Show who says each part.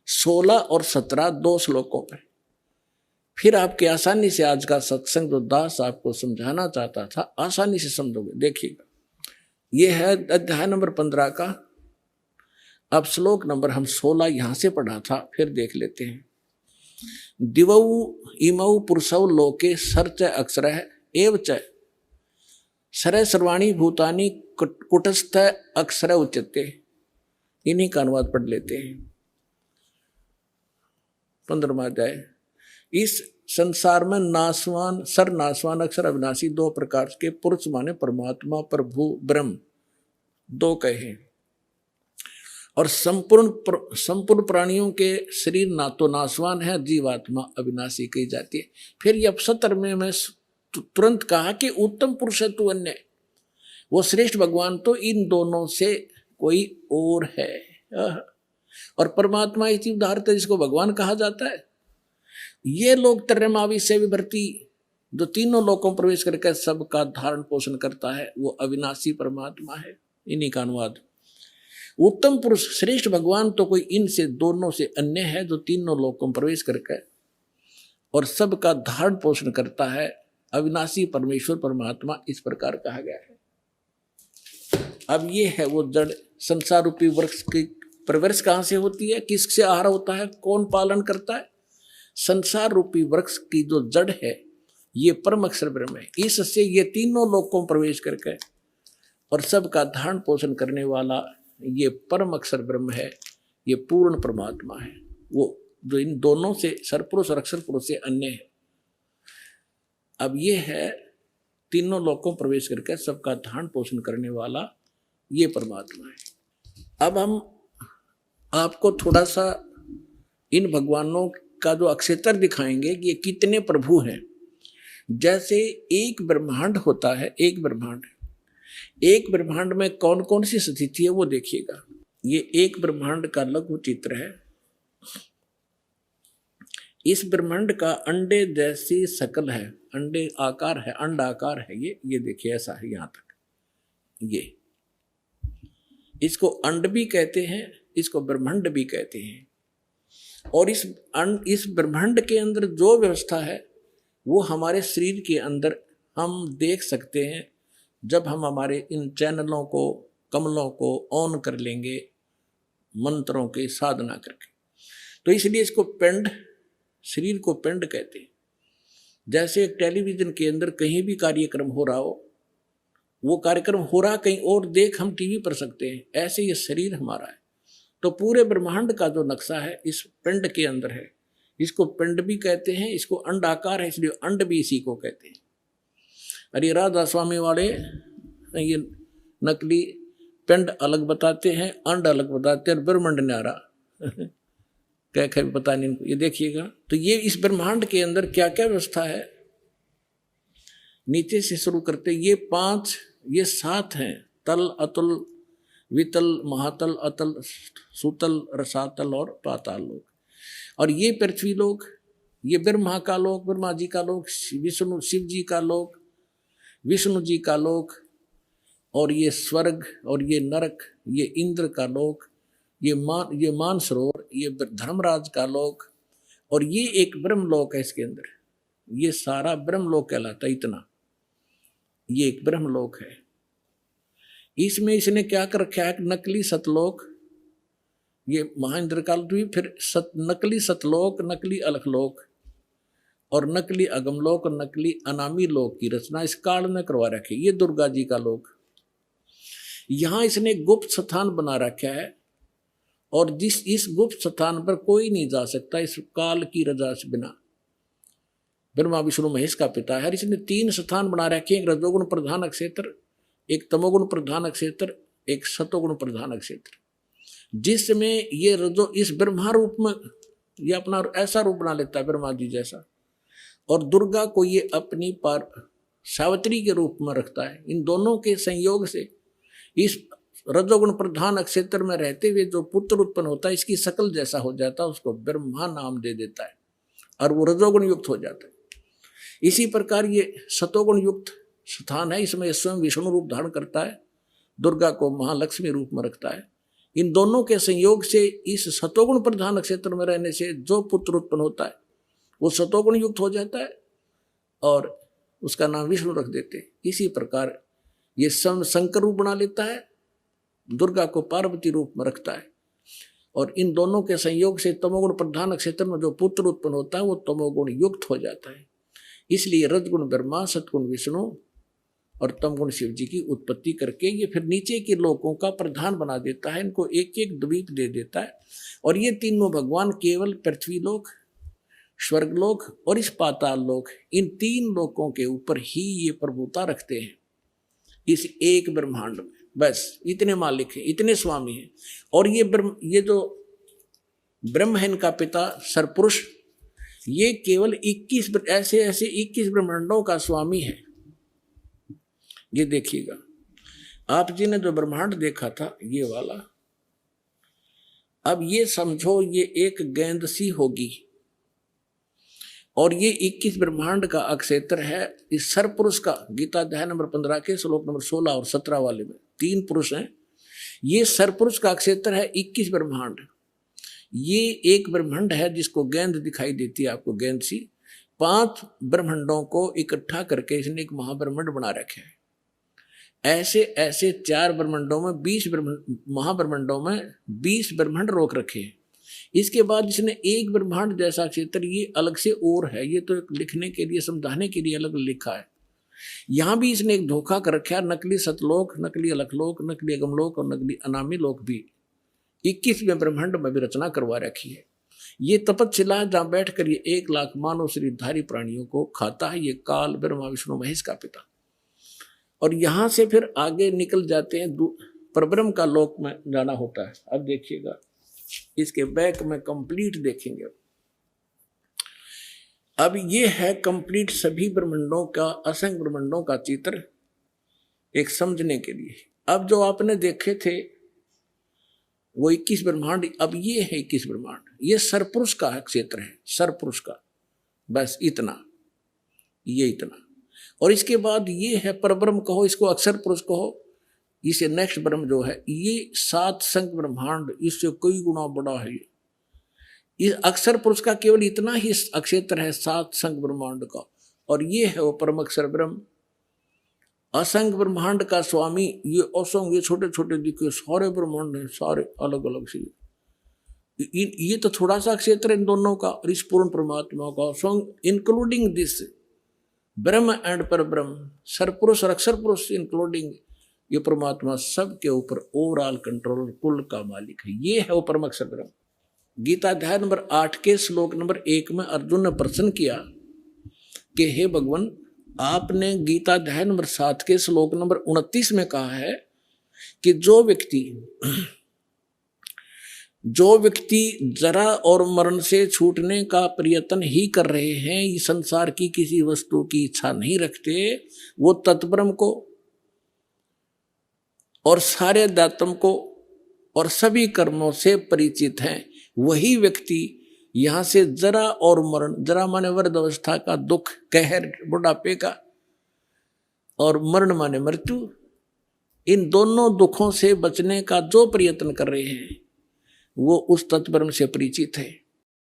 Speaker 1: 16 और 17 दो श्लोकों में। फिर आपके आसानी से आज का सत्संग जो दास आपको समझाना चाहता था आसानी से समझोगे। देखिएगा, यह है अध्याय नंबर 15 का। अब श्लोक नंबर हम 16 यहां से पढ़ा था, फिर देख लेते हैं। दिवौ इमौ पुरुषौ लोके सर्च अक्षर एव च सर सर्वाणी भूतानि कुटस्थ अक्षर उच्यते। इन्हीं का अनुवाद पढ़ लेते हैं। 15वां अध्याय। इस संसार में नासवान नासवान अक्षर अविनाशी दो प्रकार के पुरुष माने परमात्मा, प्रभु, ब्रह्म दो कहे। और संपूर्ण प्राणियों के शरीर ना तो नासवान है, जीवात्मा अविनाशी कही जाती है। फिर ये 70 में मैं तुरंत कहा कि उत्तम पुरुष है तू अन्य, वो श्रेष्ठ भगवान तो इन दोनों से कोई और है। और परमात्मा इसी उदाहरत जिसको भगवान कहा जाता है। ये लोग त्रयमावी से विभर्ती जो तीनों लोकों में प्रवेश करके सबका धारण पोषण करता है, वो अविनाशी परमात्मा है। इन्हीं का अनुवाद। उत्तम पुरुष श्रेष्ठ भगवान तो कोई इनसे दोनों से अन्य है जो तीनों लोकों में प्रवेश करके और सबका धारण पोषण करता है, अविनाशी परमेश्वर परमात्मा इस प्रकार कहा गया है। अब ये है वो जड़ संसार रूपी वृक्ष की परवरिश कहाँ से होती है, किससे आहार होता है, कौन पालन करता है। संसार रूपी वृक्ष की जो जड़ है ये परम अक्षर ब्रह्म है। इससे ये तीनों लोकों में प्रवेश करके और सबका धारण पोषण करने वाला ये परम अक्षर ब्रह्म है, ये पूर्ण परमात्मा है, वो जो इन दोनों से सरपुरुष और अक्षर पुरुष से अन्य है। अब ये है तीनों लोकों में प्रवेश करके सबका धारण पोषण करने वाला ये परमात्मा है। अब हम आपको थोड़ा सा इन भगवानों का जो अक्षेत्र दिखाएंगे कि ये कितने प्रभु हैं। जैसे एक ब्रह्मांड होता है, एक ब्रह्मांड में कौन कौन सी स्थिति है वो देखिएगा। ये एक ब्रह्मांड का लघु चित्र है। इस ब्रह्मांड का अंडे जैसी शकल है, अंडे आकार है, अंड आकार है। ये देखिए ऐसा है यहां तक। ये इसको अंड भी कहते हैं, इसको ब्रह्मांड भी कहते हैं। और इस ब्रह्मांड के अंदर जो व्यवस्था है वो हमारे शरीर के अंदर हम देख सकते हैं जब हम हमारे इन चैनलों को, कमलों को ऑन कर लेंगे मंत्रों की साधना करके। तो इसलिए इसको पिंड, शरीर को पिंड कहते हैं। जैसे एक टेलीविजन के अंदर कहीं भी कार्यक्रम हो रहा हो, वो कार्यक्रम हो रहा कहीं और देख हम टीवी पर सकते हैं, ऐसे ये शरीर हमारा है। तो पूरे ब्रह्मांड का जो नक्शा है इस पिंड के अंदर है। इसको पिंड भी कहते हैं, इसको अंड आकार है इसलिए अंड भी इसी को कहते हैं। अरे राधा स्वामी वाले ये नकली पिंड अलग बताते हैं, अंड अलग बताते हैं, और ब्रह्मांड न्यारा क्या भी पता नहीं इनको। ये देखिएगा, तो ये इस ब्रह्मांड के अंदर क्या क्या व्यवस्था है। नीचे से शुरू करते, ये 5 ये 7 हैं। तल, अतुल, वितल, महातल, अतल, सुतल, रसातल और पाताल लोक। और ये पृथ्वी लोक, ये ब्रह्मा का लोक, ब्रह्मा जी का लोक, विष्णु शिव जी का लोक, विष्णु जी का लोक, और ये स्वर्ग, और ये नरक, ये इंद्र का लोक, ये मानसरोवर, ये धर्मराज का लोक, और ये एक ब्रह्म लोक है इसके अंदर। ये सारा ब्रह्म लोक कहलाता है। इतना ये एक ब्रह्म लोक है। इसमें इसने क्या कर रखा है, नकली सतलोक, ये महाइंद्र काल द्वीप, फिर नकली सतलोक, नकली अलखलोक और नकली अगमलोक और नकली अनामी लोक की रचना इस काल में करवा रखी। ये दुर्गा जी का लोक। यहां इसने गुप्त स्थान बना रखा है और इस गुप्त स्थान पर कोई नहीं जा सकता इस काल की रजा से बिना। ब्रह्मा विष्णु महेश का पिता है। इसने 3 स्थान बना रखे हैं, एक रजोगुण प्रधान अक्षेत्र, एक तमोगुण प्रधान अक्षेत्र, एक सतोगुण प्रधान अक्षेत्र, जिसमें ये रजो इस ब्रह्मा रूप में ये अपना ऐसा रूप बना लेता है ब्रह्मा जी जैसा, और दुर्गा को ये अपनी पर सावित्री के रूप में रखता है। इन दोनों के संयोग से इस रजोगुण प्रधान क्षेत्र में रहते हुए जो पुत्र उत्पन्न होता है इसकी शकल जैसा हो जाता है, उसको ब्रह्मा नाम दे देता है और वो रजोगुण युक्त हो जाता है। इसी प्रकार ये सतोगुण युक्त स्थान है, इसमें स्वयं विष्णु रूप धारण करता है, दुर्गा को महालक्ष्मी रूप में रखता है। इन दोनों के संयोग से इस सतोगुण प्रधान क्षेत्र में रहने से जो पुत्र उत्पन्न होता है वो सतोगुण युक्त हो जाता है और उसका नाम विष्णु रख देते हैं। इसी प्रकार ये शंकर रूप बना लेता है, दुर्गा को पार्वती रूप में रखता है और इन दोनों के संयोग से तमोगुण प्रधान क्षेत्र में जो पुत्र उत्पन्न होता है वो तमोगुण युक्त हो जाता है। इसलिए रजगुण ब्रह्मा, सतगुण विष्णु और तमगुण शिव जी की उत्पत्ति करके ये फिर नीचे के लोकों का प्रधान बना देता है, इनको एक एक द्वीप दे देता है और ये तीनों भगवान केवल पृथ्वी लोक, स्वर्गलोक और इस पाताल लोक, इन तीन लोकों के ऊपर ही ये प्रभुता रखते हैं इस एक ब्रह्मांड में। बस इतने मालिक हैं, इतने स्वामी हैं। और ये जो ब्रह्म है इनका पिता सरपुरुष, ये केवल 21 ऐसे 21 ब्रह्मांडों का स्वामी है। ये देखिएगा, आप जी ने जो ब्रह्मांड देखा था ये वाला, अब ये समझो ये एक गेंद सी होगी और ये 21 ब्रह्मांड का अक्षेत्र है इस सरपुरुष का। गीता अध्याय नंबर 15 के श्लोक नंबर 16 और 17 वाले में 3 पुरुष हैं। ये सरपुरुष का अक्षेत्र है 21 ब्रह्मांड। ये एक ब्रह्मांड है जिसको गेंद दिखाई देती है आपको, गेंद सी। 5 ब्रह्मांडों को इकट्ठा करके इसने एक महाब्रह्मांड बना रखे है। ऐसे 4 ब्रह्मांडों में 20 महाब्रह्मांडों में 20 ब्रह्मांड रोक रखे हैं। इसके बाद इसने एक ब्रह्मांड जैसा क्षेत्र ये अलग से और है, ये तो लिखने के लिए समझाने के लिए अलग लिखा है। यहाँ भी इसने एक धोखा कर रखा है, नकली सतलोक, नकली अलखलोक, नकली अगमलोक और नकली अनामी लोक भी 21वें ब्रह्मांड में भी रचना करवा रखी है। ये तपस्शिला जहाँ बैठ कर ये 1 लाख मानव शरीरधारी प्राणियों को खाता है, ये काल ब्रह्मा विष्णु महेश का पिता। और यहाँ से फिर आगे निकल जाते हैं, परब्रह्म का लोक में जाना होता है। अब देखिएगा इसके बैक में कंप्लीट देखेंगे। अब ये है कंप्लीट सभी ब्रह्मांडों का, असंख्य ब्रह्मांडों का चित्र एक समझने के लिए। अब जो आपने देखे थे वो 21 ब्रह्मांड, अब ये है 21 ब्रह्मांड। ये सरपुरुष का क्षेत्र है, सरपुरुष का, बस इतना, ये इतना। और इसके बाद ये है परब्रह्म कहो, इसको अक्षर पुरुष कहो। इसे नेक्स्ट ब्रह्म जो है ये 7 संख्य ब्रह्मांड, इससे कई गुना बड़ा है। ये अक्षर पुरुष का केवल इतना ही अक्षेत्र है 7 संख्य ब्रह्मांड का, और ये है वो परम अक्षर ब्रह्म। असंख्य ब्रह्मांड का स्वामी ये असंख्य, ये छोटे छोटे दिखे सारे ब्रह्मांड हैं, सारे अलग अलग से। ये तो थोड़ा सा क्षेत्र है इन दोनों का, और इस पूर्ण परमात्मा का असंख्य, इंक्लूडिंग दिस ब्रह्म एंड पर ब्रह्म, सरपुरुष और अक्षर पुरुष इंक्लूडिंग ये परमात्मा सबके ऊपर ओवरऑल कंट्रोल, कुल का मालिक है। ये है वो परम अक्षर ब्रह्म। गीता अध्याय नंबर 8 के श्लोक नंबर 1 में अर्जुन ने प्रश्न किया कि हे भगवान, आपने गीता अध्याय नंबर 7 के श्लोक नंबर 29 में कहा है कि जो व्यक्ति जरा और मरण से छूटने का प्रयत्न ही कर रहे हैं, इस संसार की किसी वस्तु की इच्छा नहीं रखते, वो तत्ब्रह्म को और सारे अध्यात्म को और सभी कर्मों से परिचित हैं, वही व्यक्ति यहाँ से जरा और मरण, जरा माने वृद्ध अवस्था का दुख, कहर बुढ़ापे का, और मरण माने मृत्यु, इन दोनों दुखों से बचने का जो प्रयत्न कर रहे हैं वो उस तत्ब्रह्म से परिचित है।